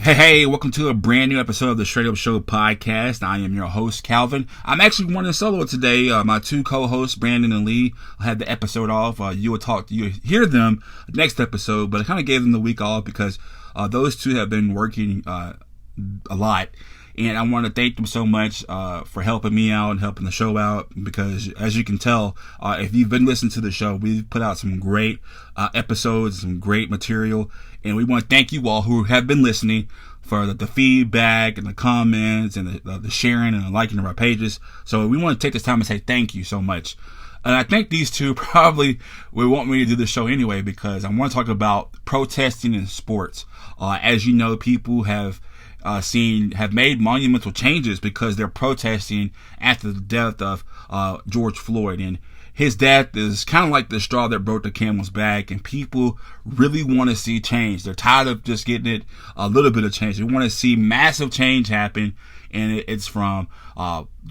Hey, welcome to a brand new episode of the Straight Up Show podcast. I am your host, Calvin. I'm actually running solo today. My two co-hosts, Brandon and Lee, had the episode off. You hear them next episode, but I kind of gave them the week off because those two have been working a lot. And I want to thank them so much for helping me out and helping the show out because, as you can tell, if you've been listening to the show, we've put out some great episodes, some great material. And we want to thank you all who have been listening for the feedback and the comments and the sharing and the liking of our pages. So we want to take this time and say thank you so much. And I think these two probably would want me to do the show anyway because I want to talk about protesting in sports. As you know, people have made monumental changes because they're protesting after the death of George Floyd. And his death is kind of like the straw that broke the camel's back, and people really want to see change. They're tired of just getting it a little bit of change. They want to see massive change happen, and it's from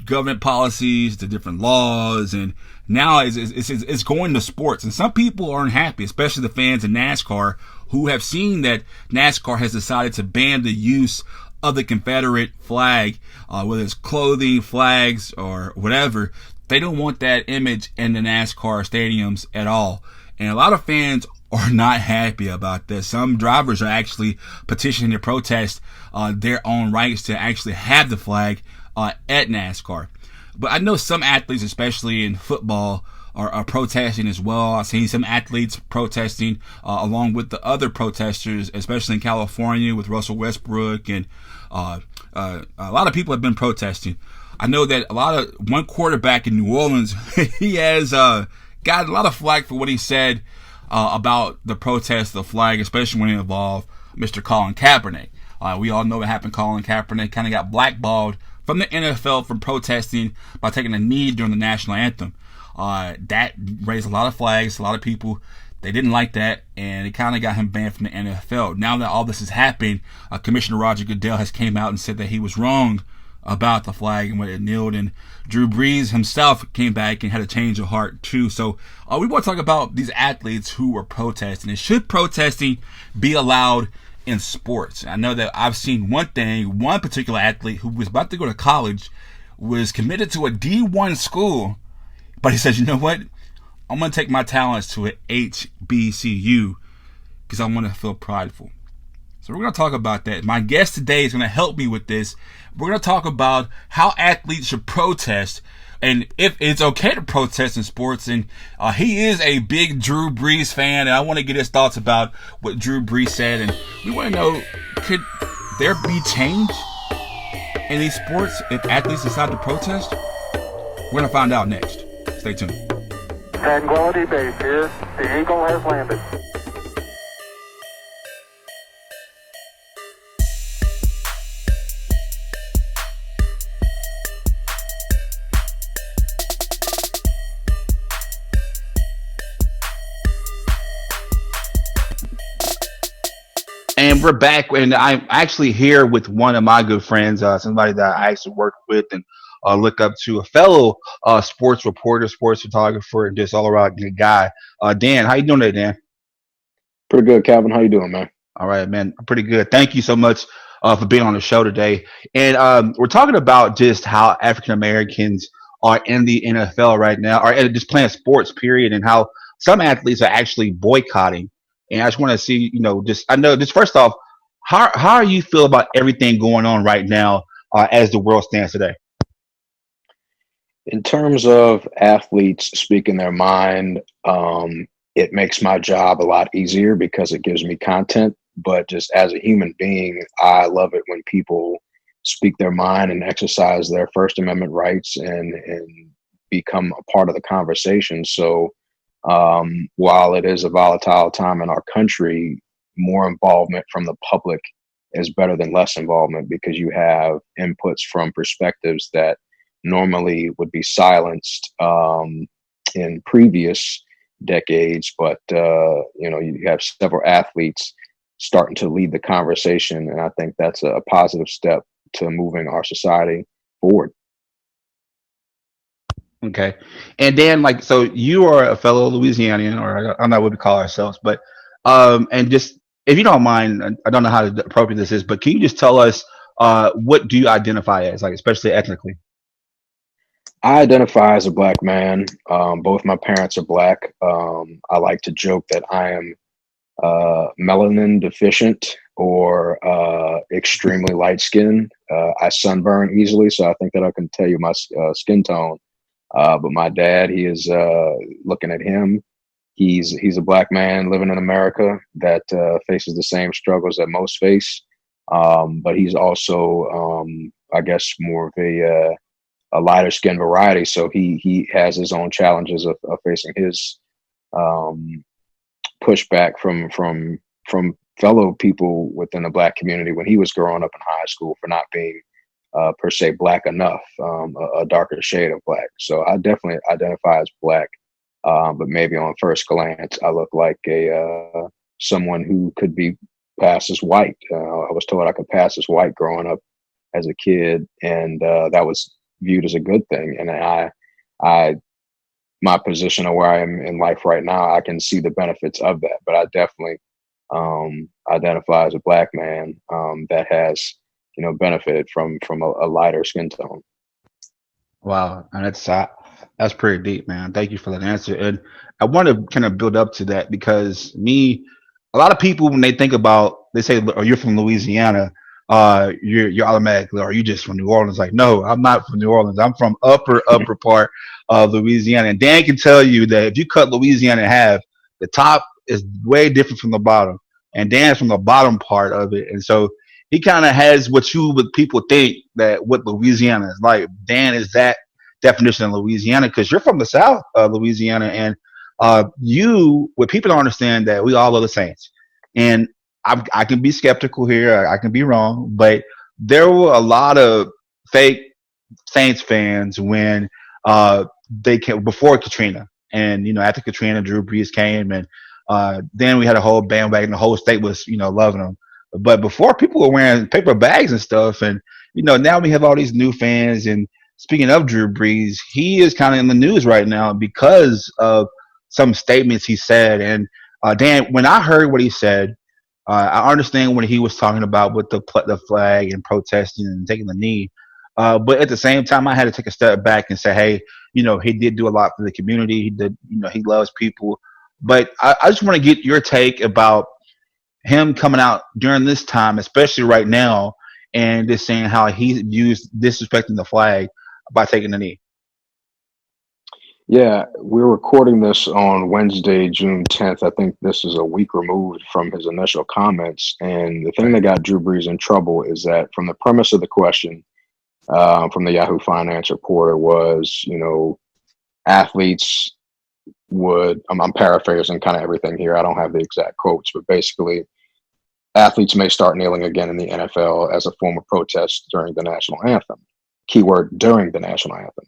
government policies to different laws, and now it's going to sports. And some people aren't happy, especially the fans in NASCAR, who have seen that NASCAR has decided to ban the use of the Confederate flag, whether it's clothing, flags, or whatever. They don't want that image in the NASCAR stadiums at all. And a lot of fans are not happy about this. Some drivers are actually petitioning to protest their own rights to actually have the flag at NASCAR. But I know some athletes, especially in football, are protesting as well. I've seen some athletes protesting along with the other protesters, especially in California with Russell Westbrook, and a lot of people have been protesting. I know that one quarterback in New Orleans, he has got a lot of flack for what he said about the protest of the flag, especially when it involved Mr. Colin Kaepernick. We all know what happened. Colin Kaepernick kind of got blackballed from the NFL for protesting by taking a knee during the national anthem. That raised a lot of flags. A lot of people, they didn't like that, and it kind of got him banned from the NFL. Now that all this has happened, Commissioner Roger Goodell has came out and said that he was wrong about the flag and when it kneeled, and Drew Brees himself came back and had a change of heart too. So we want to talk about these athletes who were protesting, and should protesting be allowed in sports? I know that I've seen one particular athlete who was about to go to college, was committed to a D1 school, but he says, you know what, I'm going to take my talents to an HBCU because I want to feel prideful. So we're going to talk about that. My guest today is going to help me with this. We're going to talk about how athletes should protest and if it's okay to protest in sports. And he is a big Drew Brees fan, and I want to get his thoughts about what Drew Brees said. And we want to know, could there be change in these sports if athletes decide to protest? We're going to find out next. Stay tuned. Tranquility Base here. The Eagle has landed. And we're back, and I'm actually here with one of my good friends, somebody that I actually work with and look up to, a fellow sports reporter, sports photographer, and just all around good guy. Dan, how you doing today, Dan? Pretty good, Calvin. How you doing, man? All right, man. I'm pretty good. Thank you so much for being on the show today. And we're talking about just how African Americans are in the NFL right now, or just playing sports, period, and how some athletes are actually boycotting. And I just want to see, just first off, how do you feel about everything going on right now as the world stands today? In terms of athletes speaking their mind, it makes my job a lot easier because it gives me content. But just as a human being, I love it when people speak their mind and exercise their First Amendment rights and become a part of the conversation. So while it is a volatile time in our country, more involvement from the public is better than less involvement because you have inputs from perspectives that normally would be silenced in previous decades. But, you have several athletes starting to lead the conversation. And I think that's a positive step to moving our society forward. Okay. And then, so you are a fellow Louisianian, or I don't know what we call ourselves, but and just if you don't mind, I don't know how appropriate this is, but can you just tell us what do you identify as, like, especially ethnically? I identify as a black man. Both my parents are black. I like to joke that I am melanin deficient or extremely light skinned. I sunburn easily, so I think that I can tell you my skin tone. But my dad, he is looking at him. He's a black man living in America that faces the same struggles that most face. But he's also, I guess, more of a lighter skin variety. So he has his own challenges of facing his pushback from fellow people within the black community when he was growing up in high school for not being per se black enough, a darker shade of black. So I definitely identify as black, but maybe on first glance I look like a someone who could be passed as white. I was told I could pass as white growing up as a kid, and that was viewed as a good thing. And I my position of where I am in life right now, I can see the benefits of that. But I definitely identify as a black man that has, benefited from a lighter skin tone. Wow, and that's pretty deep, man. Thank you for that answer. And I want to kind of build up to that because a lot of people when they think about, they say, "Oh, you're from Louisiana." You're automatically, or are you just from New Orleans? Like, no, I'm not from New Orleans. I'm from upper part of Louisiana. And Dan can tell you that if you cut Louisiana in half, the top is way different from the bottom, and Dan's from the bottom part of it. And so he kind of has what people think that what Louisiana is like. Dan is that definition of Louisiana because you're from the South of Louisiana, and what people don't understand that we all are the Saints, and I can be skeptical here. I can be wrong, but there were a lot of fake Saints fans when they came before Katrina, and after Katrina, Drew Brees came, and then we had a whole bandwagon. The whole state was loving them. But before, people were wearing paper bags and stuff, and now we have all these new fans. And speaking of Drew Brees, he is kind of in the news right now because of some statements he said. And Dan, when I heard what he said, I understand what he was talking about with the flag and protesting and taking the knee. But at the same time, I had to take a step back and say, hey, he did do a lot for the community. He did, he loves people. But I just want to get your take about him coming out during this time, especially right now, and just saying how he views disrespecting the flag by taking the knee. Yeah, we're recording this on Wednesday, June 10th. I think this is a week removed from his initial comments. And the thing that got Drew Brees in trouble is that from the premise of the question from the Yahoo Finance reporter was, athletes would, I'm paraphrasing kind of everything here. I don't have the exact quotes, but basically, athletes may start kneeling again in the NFL as a form of protest during the national anthem. Keyword, during the national anthem.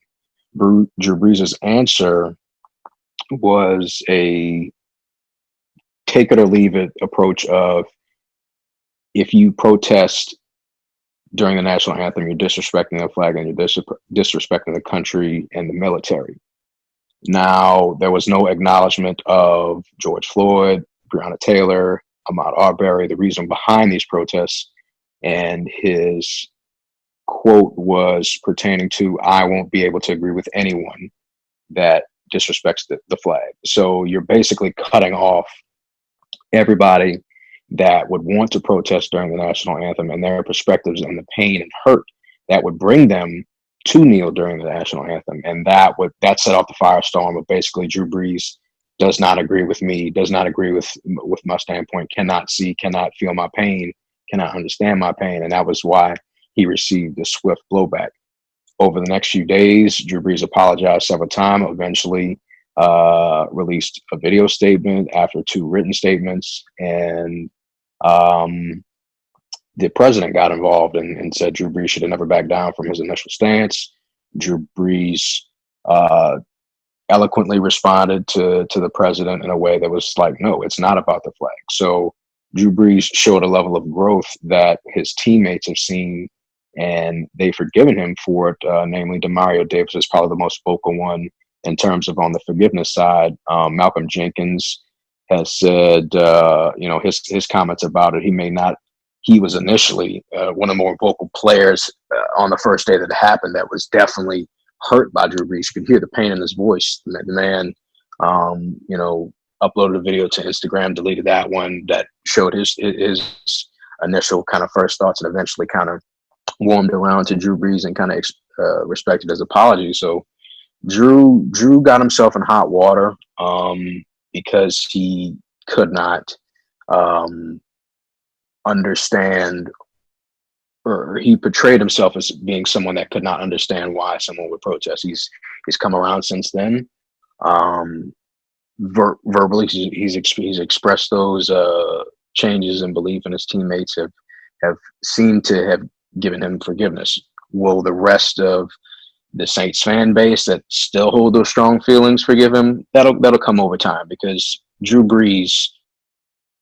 Drew Brees' answer was a take it or leave it approach of, if you protest during the national anthem, you're disrespecting the flag and you're disrespecting the country and the military. Now, there was no acknowledgement of George Floyd, Breonna Taylor, Ahmaud Arbery, the reason behind these protests, and his quote was pertaining to, I won't be able to agree with anyone that disrespects the flag. So you're basically cutting off everybody that would want to protest during the national anthem and their perspectives and the pain and hurt that would bring them to kneel during the national anthem. And that set off the firestorm of basically Drew Brees does not agree with me, does not agree with my standpoint, cannot see, cannot feel my pain, cannot understand my pain. And that was why he received a swift blowback. Over the next few days, Drew Brees apologized several times, eventually released a video statement after 2 written statements. And the president got involved and said Drew Brees should have never backed down from his initial stance. Drew Brees eloquently responded to the president in a way that was like, no, it's not about the flag. So Drew Brees showed a level of growth that his teammates have seen, and they've forgiven him for it. Namely, Demario Davis is probably the most vocal one in terms of on the forgiveness side. Malcolm Jenkins has said, his comments about it. He was initially one of the more vocal players on the first day that it happened that was definitely hurt by Drew Brees. You could hear the pain in his voice. The man, uploaded a video to Instagram, deleted that one that showed his initial kind of first thoughts, and eventually kind of warmed around to Drew Brees and kind of respected his apology. So Drew got himself in hot water because he could not understand, or he portrayed himself as being someone that could not understand why someone would protest. He's come around since then. Verbally, he's expressed those changes in belief, and his teammates have seemed to have given him forgiveness. Will the rest of the Saints fan base that still hold those strong feelings forgive him? That'll come over time, because Drew Brees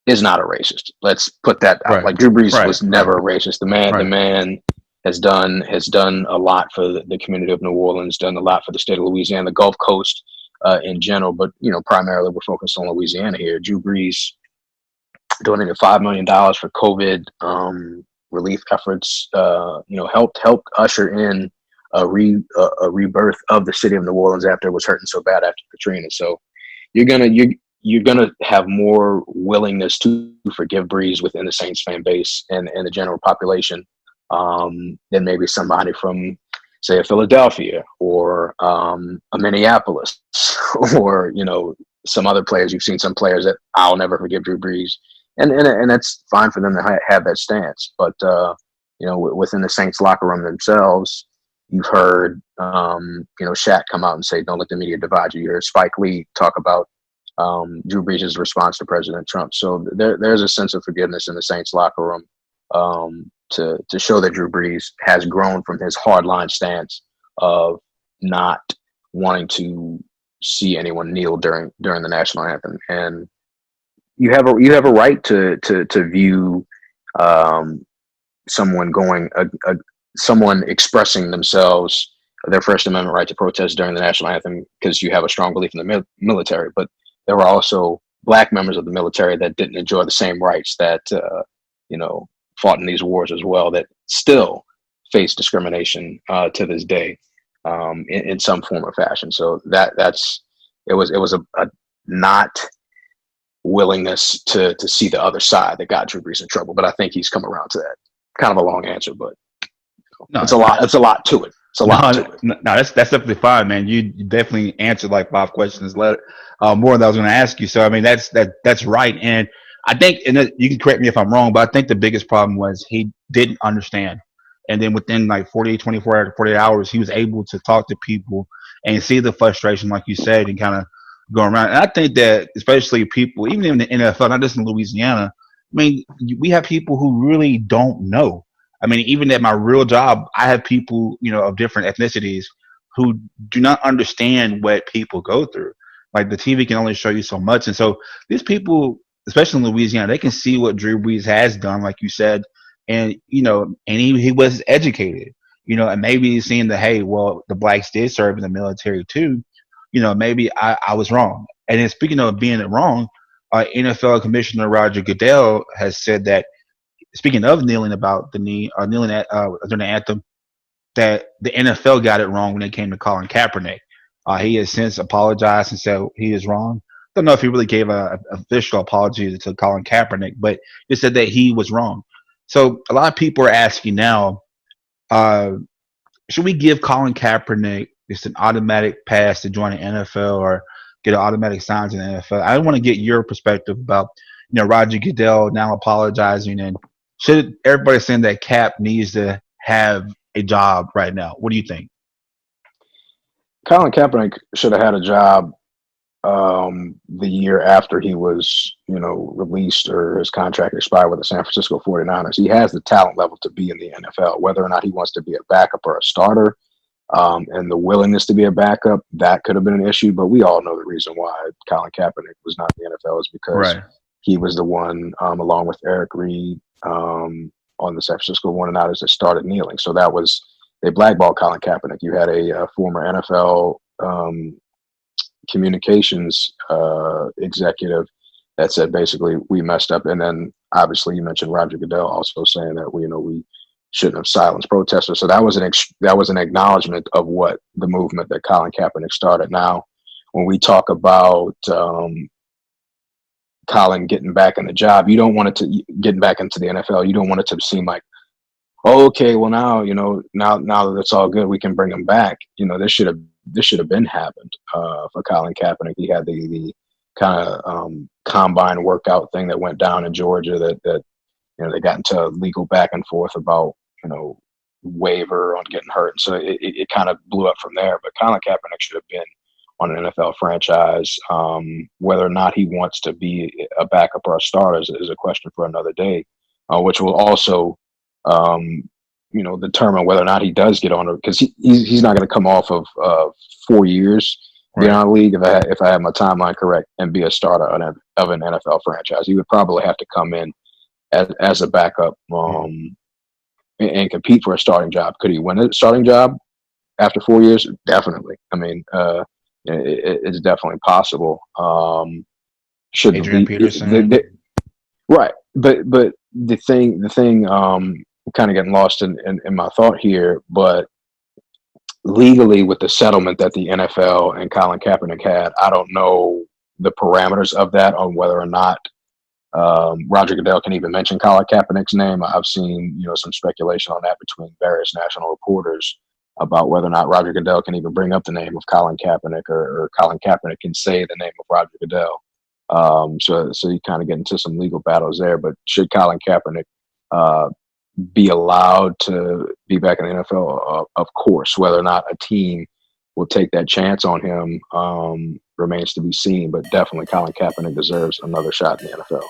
is not a racist. Let's put that out. Like, Drew Brees was never a racist. The man has done a lot for the community of New Orleans, done a lot for the state of Louisiana, the Gulf Coast in general, but primarily we're focused on Louisiana here. Drew Brees donated $5 million for COVID relief efforts. Helped usher in a rebirth of the city of New Orleans after it was hurting so bad after Katrina. So you're gonna have more willingness to forgive Brees within the Saints fan base and the general population than maybe somebody from, say, a Philadelphia or a Minneapolis or some other players. You've seen some players that I'll never forgive Drew Brees, and that's fine for them to have that stance. But within the Saints locker room themselves, you've heard Shaq come out and say, "Don't let the media divide you." You heard Spike Lee talk about Drew Brees' response to President Trump. So there's a sense of forgiveness in the Saints locker room to show that Drew Brees has grown from his hardline stance of not wanting to see anyone kneel during the national anthem. And you have a right to view someone expressing themselves, their First Amendment right to protest during the national anthem, because you have a strong belief in the military. But there were also Black members of the military that didn't enjoy the same rights that fought in these wars as well, that still face discrimination to this day in some form or fashion. So it was a not willingness to see the other side that got Drew Brees in trouble. But I think he's come around to that. Kind of a long answer, but it's a lot. It's a lot to it. It's a lot to it. No, that's definitely fine, man. You definitely answered like 5 questions more than I was going to ask you. So I mean, that's right. And I think, and you can correct me if I'm wrong, but I think the biggest problem was he didn't understand. And then within like 48 hours, he was able to talk to people and see the frustration, like you said, and kind of go around. And I think that especially people, even in the NFL, not just in Louisiana, I mean, we have people who really don't know. I mean, even at my real job, I have people, of different ethnicities who do not understand what people go through. Like, the TV can only show you so much. And so these people, especially in Louisiana, they can see what Drew Brees has done, like you said, and and he was educated, and maybe he's seeing that, hey, well, the Blacks did serve in the military too, maybe I was wrong. And then, speaking of being wrong, NFL Commissioner Roger Goodell has said that, speaking of kneeling about the knee, kneeling at during the anthem, that the NFL got it wrong when it came to Colin Kaepernick. He has since apologized and said he is wrong. Don't know if he really gave an official apology to Colin Kaepernick, but he said that he was wrong. So a lot of people are asking now, should we give Colin Kaepernick just an automatic pass to join the NFL or get an automatic sign to the NFL? I want to get your perspective about, Roger Goodell now apologizing, and should everybody saying that Cap needs to have a job right now? What do you think? Colin Kaepernick should have had a job the year after he was, released or his contract expired with the San Francisco 49ers. He has the talent level to be in the NFL. Whether or not he wants to be a backup or a starter, and the willingness to be a backup, that could have been an issue. But we all know the reason why Colin Kaepernick was not in the NFL is because he was the one, along with Eric Reed, on the San Francisco 49ers that started kneeling. So they blackballed Colin Kaepernick. You had a former NFL communications executive that said basically we messed up. And then obviously you mentioned Roger Goodell also saying that we shouldn't have silenced protesters. So that was an acknowledgement of what the movement that Colin Kaepernick started. Now, when we talk about Colin getting back in the job, you don't want it to getting back into the NFL. You don't want it to seem like, oh, okay, well now that it's all good, we can bring him back. This should have been happened for Colin Kaepernick. He had the kind of combine workout thing that went down in Georgia that they got into legal back and forth about waiver on getting hurt. So it kind of blew up from there. But Colin Kaepernick should have been on an NFL franchise. Whether or not he wants to be a backup or a starter is a question for another day, which will also determine whether or not he does get on, because he's not going to come off of 4 years being on the league, if I have my timeline correct, and be a starter of an NFL franchise. He would probably have to come in as a backup and compete for a starting job. Could he win a starting job after 4 years? Definitely. I mean, it's definitely possible. Adrian Peterson, right? But the thing, kind of getting lost in my thought here, but legally with the settlement that the NFL and Colin Kaepernick had, I don't know the parameters of that on whether or not Roger Goodell can even mention Colin Kaepernick's name. I've seen some speculation on that between various national reporters about whether or not Roger Goodell can even bring up the name of Colin Kaepernick, or Colin Kaepernick can say the name of Roger Goodell. So you kind of get into some legal battles there. But should Colin Kaepernick be allowed to be back in the NFL? Of course. Whether or not a team will take that chance on him remains to be seen. But definitely Colin Kaepernick deserves another shot in the NFL.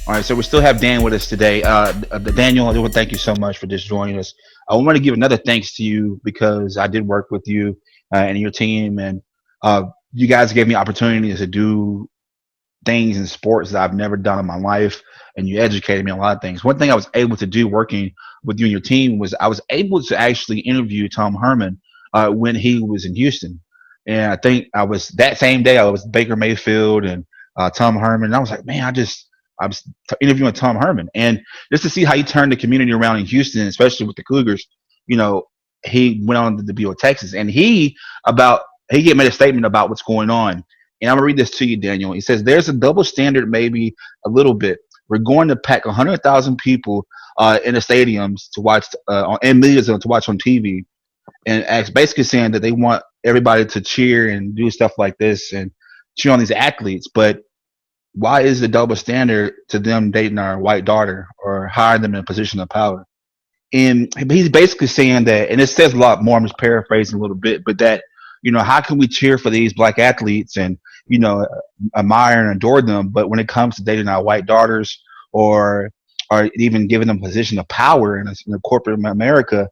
All right, so we still have Dan with us today. Daniel, I want to thank you so much for just joining us. I want to give another thanks to you because I did work with you and your team, and you guys gave me opportunities to do things in sports that I've never done in my life, and you educated me on a lot of things. One thing I was able to do working with you and your team was I was able to actually interview Tom Hermin when he was in Houston. And I think I was that same day I was Baker Mayfield and Tom Hermin, and I was like, man, I was interviewing Tom Hermin, and just to see how he turned the community around in Houston, especially with the Cougars. He went on to be with Texas, and he made a statement about what's going on. And I'm gonna read this to you, Daniel. He says, "There's a double standard, maybe a little bit. We're going to pack 100,000 people in the stadiums to watch, and millions to watch on TV, and basically saying that they want everybody to cheer and do stuff like this and cheer on these athletes, but why is the double standard to them dating our white daughter or hiring them in a position of power?" And he's basically saying that, and it says a lot more, I'm just paraphrasing a little bit, but that, how can we cheer for these black athletes and, admire and adore them, but when it comes to dating our white daughters or even giving them a position of power in a corporate America,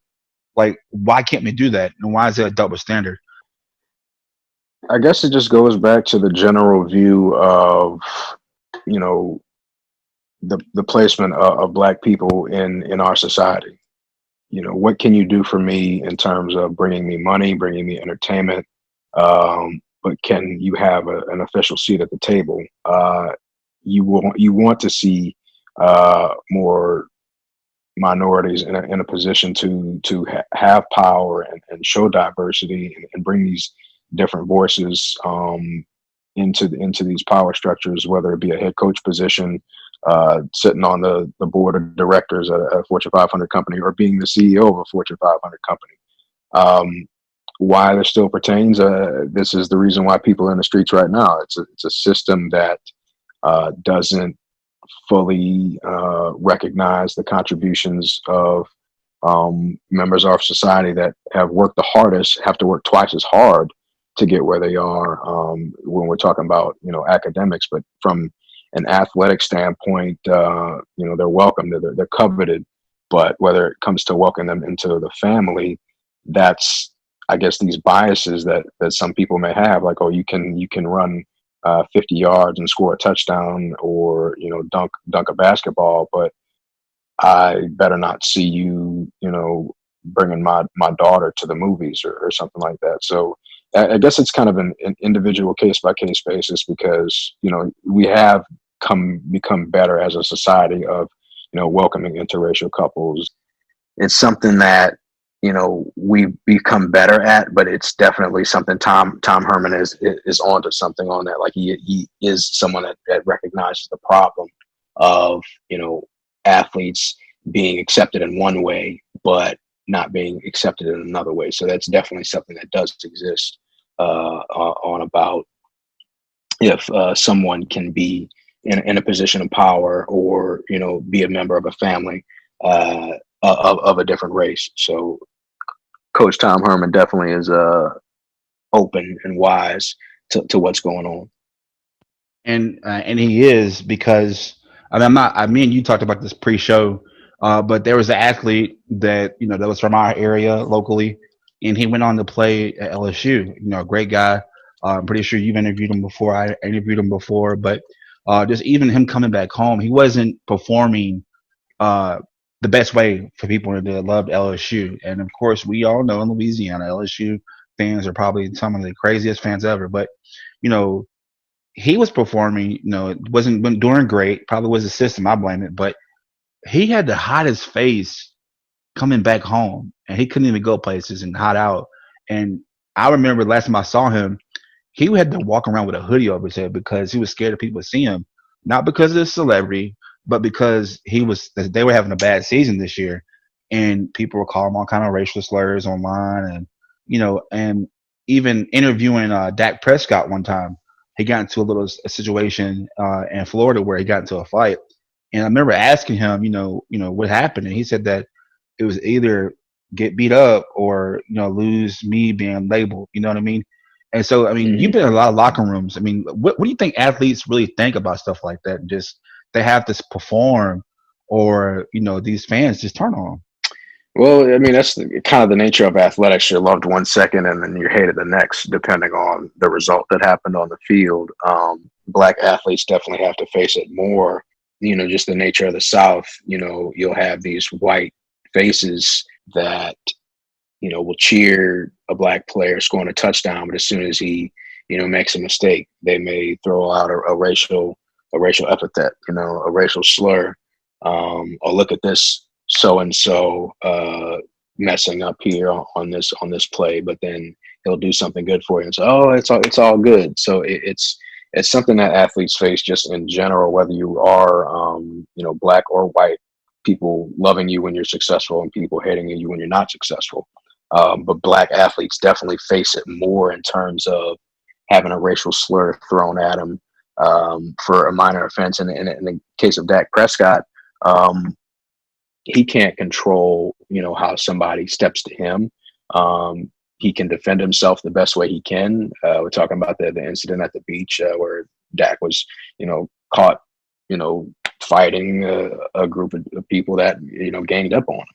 like, why can't we do that? And why is there a double standard? I guess it just goes back to the general view of, the placement of black people in our society. What can you do for me in terms of bringing me money, bringing me entertainment? But can you have an official seat at the table? You want to see more minorities in a position to have power and show diversity and bring these different voices into these power structures, whether it be a head coach position, sitting on the board of directors at a Fortune 500 company, or being the CEO of a Fortune 500 company. Why this still pertains, this is the reason why people are in the streets right now. It's a system that doesn't fully recognize the contributions of members of our society that have worked the hardest, have to work twice as hard to get where they are when we're talking about, academics. But from an athletic standpoint, they're welcome, they're coveted. But whether it comes to welcoming them into the family, that's, I guess, these biases that some people may have, like, oh, you can run 50 yards and score a touchdown or, dunk a basketball, but I better not see you, bringing my daughter to the movies or something like that. So I guess it's kind of an individual case by case basis because, we have become better as a society of, welcoming interracial couples. It's something that, we've become better at, but it's definitely something Tom Hermin is onto something on that. Like he is someone that recognizes the problem of, athletes being accepted in one way, but not being accepted in another way. So that's definitely something that does exist on about if someone can be in a position of power or, be a member of a family of a different race. So Coach Tom Hermin definitely is open and wise to what's going on. And he is, because me and you talked about this pre-show, but there was an athlete that that was from our area locally, and he went on to play at LSU. A great guy. I'm pretty sure you've interviewed him before. I interviewed him before, but just even him coming back home, he wasn't performing the best way for people that loved LSU. And of course, we all know in Louisiana, LSU fans are probably some of the craziest fans ever. But he was performing. It wasn't doing great. Probably was the system. I blame it, but he had to hide his face coming back home, and he couldn't even go places and hide out. And I remember last time I saw him, he had to walk around with a hoodie over his head because he was scared of people to see him, not because of his celebrity, but because they were having a bad season this year, and people were calling him all kind of racial slurs online, and even interviewing Dak Prescott one time, he got into a situation in Florida where he got into a fight. And I remember asking him, what happened, and he said that it was either get beat up or lose me being labeled. You know what I mean? And so, you've been in a lot of locker rooms. What do you think athletes really think about stuff like that? Just they have to perform, or these fans just turn on them. Well, that's kind of the nature of athletics. You're loved 1 second and then you're hated the next, depending on the result that happened on the field. Black athletes definitely have to face it more. Just the nature of the South. You'll have these white faces that will cheer a black player scoring a touchdown, but as soon as he makes a mistake, they may throw out a racial epithet, a racial slur, or look at this so and so messing up here on this play, but then he'll do something good for you and say, oh, it's all good. So it's something that athletes face just in general, whether you are black or white. People loving you when you're successful and people hating you when you're not successful. But black athletes definitely face it more in terms of having a racial slur thrown at them for a minor offense. And in the case of Dak Prescott, he can't control, how somebody steps to him. He can defend himself the best way he can. We're talking about the incident at the beach where Dak was, caught, fighting a group of people that, ganged up on him.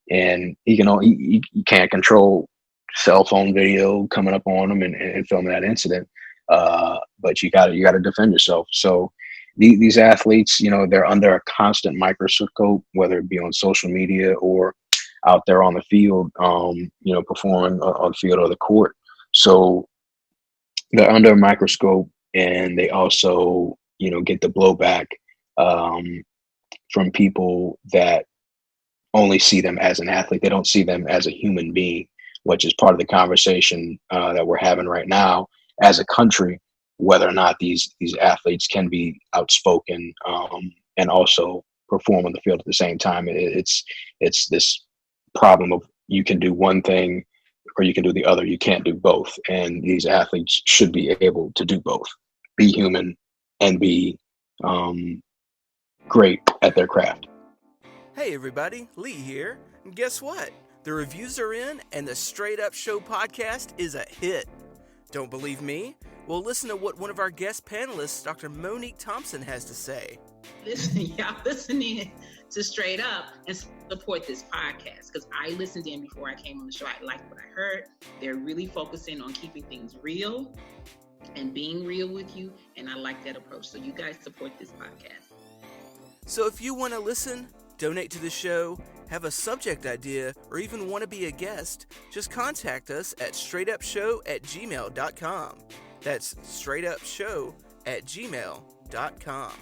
And he can't control cell phone video coming up on him and filming that incident. But you got to defend yourself. So these athletes, they're under a constant microscope, whether it be on social media or out there on the field, performing on the field or the court. So they're under a microscope, and they also, get the blowback from people that only see them as an athlete. They don't see them as a human being, which is part of the conversation that we're having right now as a country, whether or not these athletes can be outspoken and also perform on the field at the same time. It's this problem of you can do one thing or you can do the other. You can't do both. And these athletes should be able to do both, be human and be great at their craft. Hey everybody, Lee here. And guess what? The reviews are in and the Straight Up Show podcast is a hit. Don't believe me? Well, listen to what one of our guest panelists, Dr. Monique Thompson, has to say. Listen, y'all listening to Straight Up and support this podcast, because I listened in before I came on the show. I liked what I heard. They're really focusing on keeping things real and being real with you. And I like that approach. So you guys support this podcast. So if you want to listen, donate to the show, have a subject idea, or even want to be a guest, just contact us at straightupshow@gmail.com. That's straightupshow@gmail.com.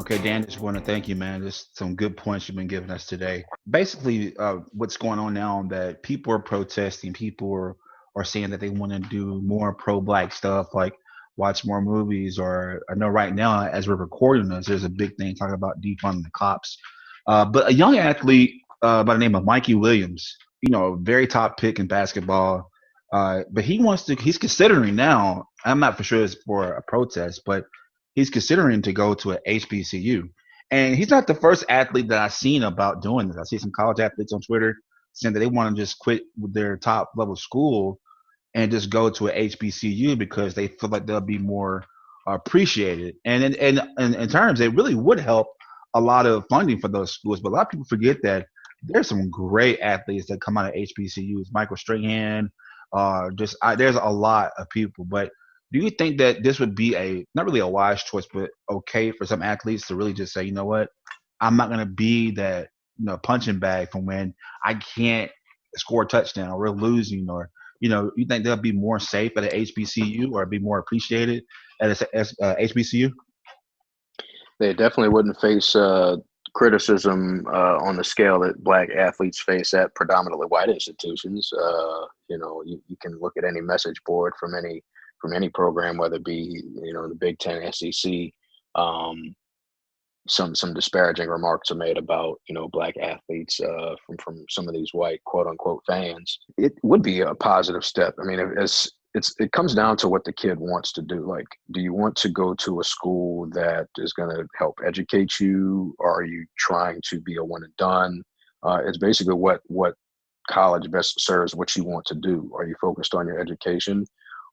Okay, Dan, just want to thank you, man. Just some good points you've been giving us today. Basically, what's going on now that people are protesting, people are saying that they want to do more pro-black stuff, like watch more movies, or I know right now, as we're recording this, there's a big thing talking about defunding the cops. But a young athlete by the name of Mikey Williams, very top pick in basketball, but he's considering now, I'm not for sure it's for a protest, but he's considering to go to an HBCU. And he's not the first athlete that I've seen about doing this. I see some college athletes on Twitter saying that they want to just quit with their top level school and just go to an HBCU because they feel like they'll be more appreciated. And in terms, it really would help a lot of funding for those schools. But a lot of people forget that there's some great athletes that come out of HBCUs. Michael Strahan, there's a lot of people. But do you think that this would be not really a wise choice, but okay for some athletes to really just say, you know what, I'm not going to be that punching bag from when I can't score a touchdown, we're losing, or you think they'll be more safe at an HBCU or be more appreciated at a HBCU? They definitely wouldn't face criticism on the scale that black athletes face at predominantly white institutions. You can look at any message board from any program, whether it be the Big Ten, SEC. Some disparaging remarks are made about black athletes from some of these white quote unquote fans. It would be a positive step. I mean, it comes down to what the kid wants to do. Like, do you want to go to a school that is going to help educate you, or are you trying to be a one and done? It's basically what college best serves what you want to do. Are you focused on your education?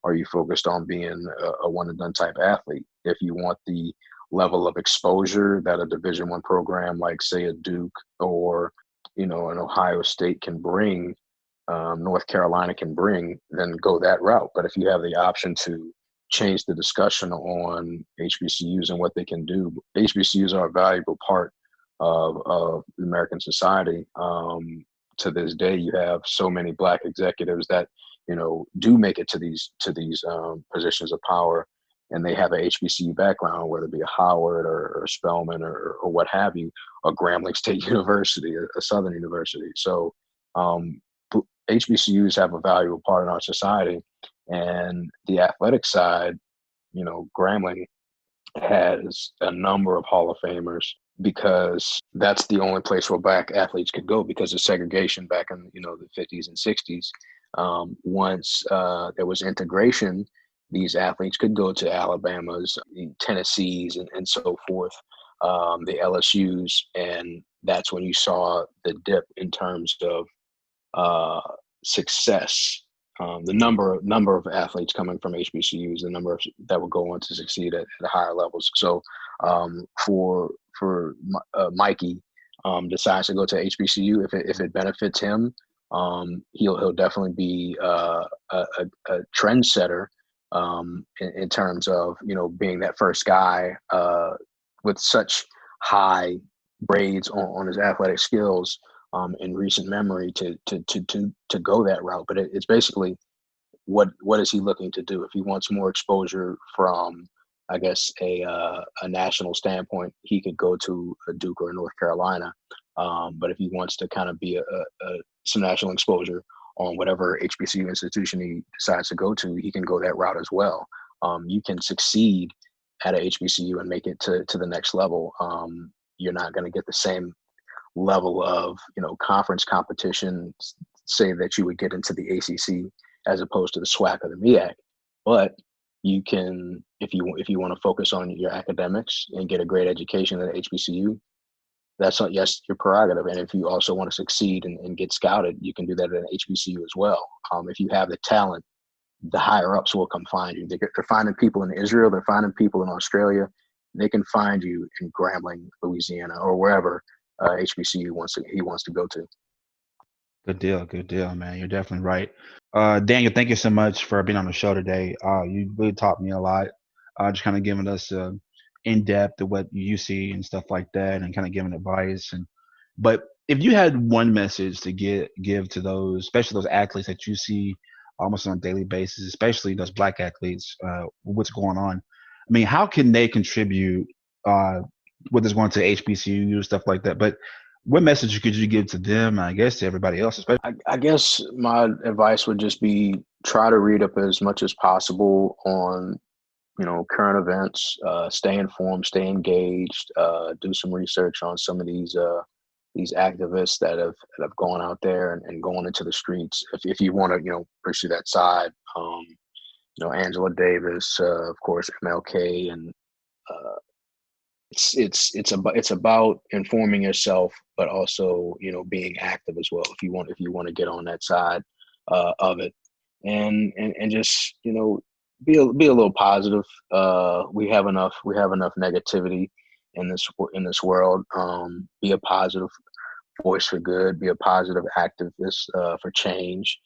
Are you focused on being a one and done type athlete? If you want the level of exposure that a Division I program like, say, a Duke or an Ohio State can bring, North Carolina can bring, then go that route. But if you have the option to change the discussion on HBCUs and what they can do, HBCUs are a valuable part of American society. To this day, you have so many black executives that do make it to these positions of power, and they have a HBCU background, whether it be a Howard or Spelman or what have you, or Grambling State University, a Southern University. So HBCUs have a valuable part in our society. And the athletic side, Grambling has a number of Hall of Famers because that's the only place where black athletes could go because of segregation back in the 50s and 60s. Once there was integration, these athletes could go to Alabama's, Tennessee's, and so forth, the LSU's, and that's when you saw the dip in terms of success. The number of athletes coming from HBCUs, the number that would go on to succeed at higher levels. So for Mikey decides to go to HBCU, if it benefits him, he'll definitely be a trendsetter in terms of being that first guy with such high grades on his athletic skills in recent memory to go that route. But it's basically what is he looking to do? If he wants more exposure from, I guess, a national standpoint, he could go to a Duke or a North Carolina. But if he wants to kind of be some national exposure on whatever HBCU institution he decides to go to, he can go that route as well. You can succeed at a HBCU and make it to the next level. You're not going to get the same level of conference competition, say, that you would get into the ACC as opposed to the SWAC or the MEAC. But you can, if you want to focus on your academics and get a great education at HBCU, that's yes, your prerogative. And if you also want to succeed and get scouted, you can do that at an HBCU as well. If you have the talent, the higher ups will come find you. They're finding people in Israel. They're finding people in Australia. They can find you in Grambling, Louisiana, or wherever HBCU he wants to go to. Good deal, man. You're definitely right. Daniel, thank you so much for being on the show today. You really taught me a lot. Just kind of giving us in depth of what you see and stuff like that, and kind of giving advice. But if you had one message to give to those, especially those athletes that you see almost on a daily basis, especially those black athletes, what's going on? I mean, how can they contribute? Whether it's going to HBCU stuff like that, but what message could you give to them? I guess to everybody else, especially. I guess my advice would just be try to read up as much as possible on, current events, stay informed, stay engaged, do some research on some of these activists that have gone out there and going into the streets. If you want to, pursue that side, Angela Davis, of course, MLK, and it's about informing yourself, but also being active as well. If you want to get on that side of it, and just be a little positive. We have enough negativity in this world. Be a positive voice for good. Be a positive activist for change.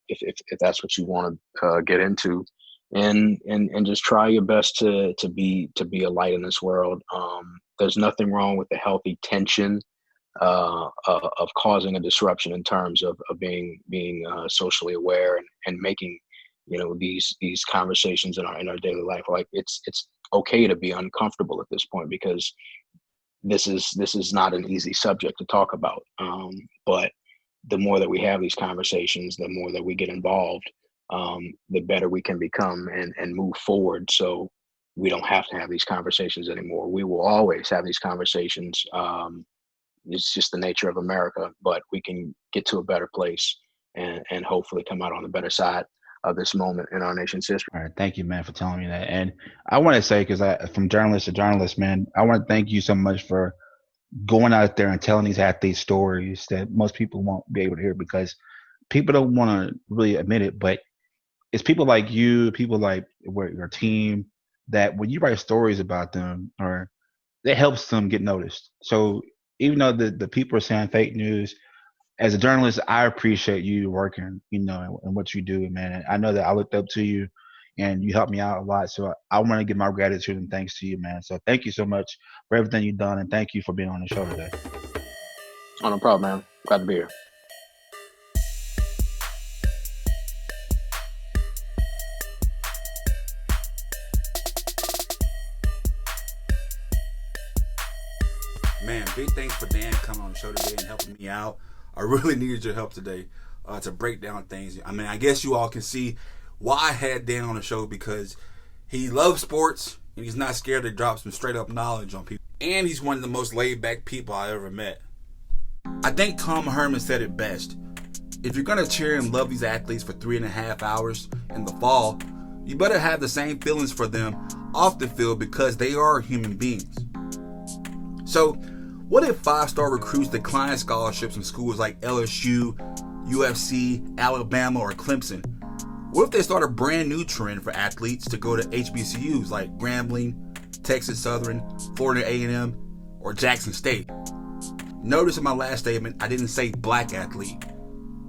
If that's what you want to get into. And just try your best to be a light in this world. There's nothing wrong with the healthy tension of causing a disruption in terms of being socially aware and making these conversations in our daily life. Like it's okay to be uncomfortable at this point, because this is not an easy subject to talk about. But the more that we have these conversations, the more that we get involved, the better we can become and move forward. So we don't have to have these conversations anymore. We will always have these conversations. It's just the nature of America, but we can get to a better place and hopefully come out on the better side of this moment in our nation's history. All right. Thank you, man, for telling me that. And I want to say, because from journalist to journalist, man, I want to thank you so much for going out there and telling these athletes stories that most people won't be able to hear, because people don't want to really admit it, but it's people like you, people like your team, that when you write stories about them, or it helps them get noticed. So even though the people are saying fake news, as a journalist, I appreciate you working, and what you do, man. And I know that I looked up to you and you helped me out a lot. So I want to give my gratitude and thanks to you, man. So thank you so much for everything you've done, and thank you for being on the show today. Oh, no problem, man. Glad to be here. Man, big thanks for Dan coming on the show today and helping me out. I really needed your help today to break down things. I mean, I guess you all can see why I had Dan on the show, because he loves sports and he's not scared to drop some straight up knowledge on people. And he's one of the most laid back people I ever met. I think Tom Hermin said it best. If you're going to cheer and love these athletes for 3.5 hours in the fall, you better have the same feelings for them off the field, because they are human beings. So, what if 5-star recruits decline scholarships in schools like LSU, USC, Alabama, or Clemson? What if they start a brand new trend for athletes to go to HBCUs like Grambling, Texas Southern, Florida A&M, or Jackson State? Notice in my last statement, I didn't say black athlete.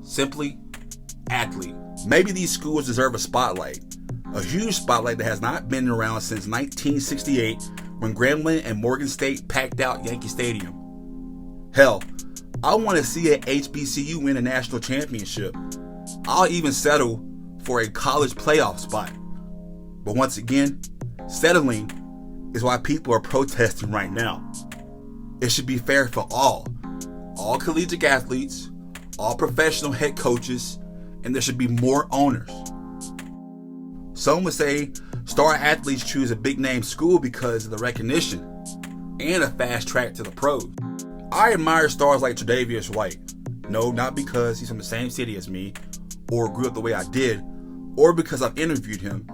Simply, athlete. Maybe these schools deserve a spotlight. A huge spotlight that has not been around since 1968, when Grambling and Morgan State packed out Yankee Stadium. Hell, I want to see a HBCU win a national championship. I'll even settle for a college playoff spot. But once again, settling is why people are protesting right now. It should be fair for all collegiate athletes, all professional head coaches, and there should be more owners. Some would say star athletes choose a big name school because of the recognition and a fast track to the pros. I admire stars like Tre'Davious White. No, not because he's from the same city as me, or grew up the way I did, or because I've interviewed him,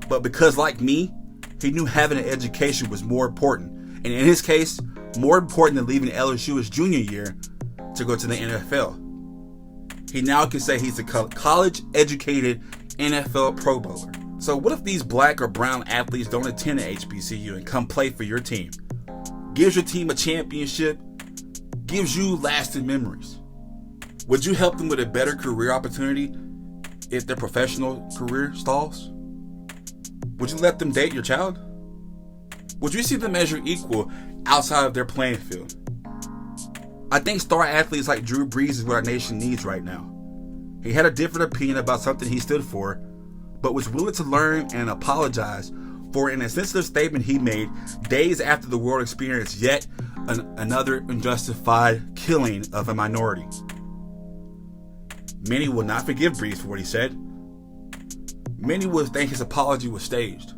but because, like me, he knew having an education was more important, and in his case, more important than leaving LSU his junior year to go to the NFL. He now can say he's a college-educated NFL Pro Bowler. So what if these black or brown athletes don't attend an HBCU and come play for your team? Gives your team a championship, gives you lasting memories. Would you help them with a better career opportunity if their professional career stalls? Would you let them date your child? Would you see them as your equal outside of their playing field? I think star athletes like Drew Brees is what our nation needs right now. He had a different opinion about something he stood for, but was willing to learn and apologize for an insensitive statement he made days after the world experienced yet another unjustified killing of a minority. Many will not forgive Brees for what he said. Many will think his apology was staged.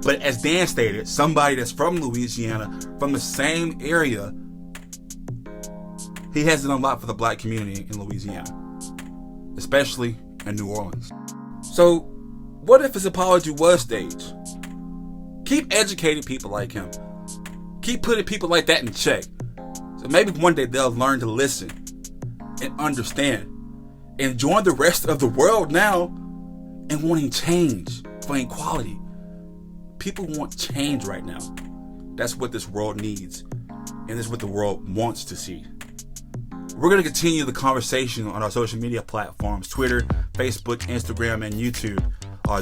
But as Dan stated, somebody that's from Louisiana, from the same area, he has done a lot for the black community in Louisiana, especially in New Orleans. So, what if his apology was staged? Keep educating people like him. Keep putting people like that in check. So maybe one day they'll learn to listen and understand and join the rest of the world now in wanting change for equality. People want change right now. That's what this world needs, and that's what the world wants to see. We're going to continue the conversation on our social media platforms, Twitter, Facebook, Instagram, and YouTube.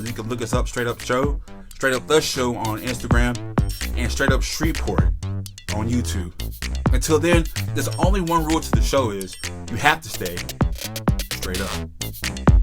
You can look us up, Straight Up Show, Straight Up The Show on Instagram, and Straight Up Shreveport on YouTube. Until then, there's only one rule to the show is you have to stay straight up.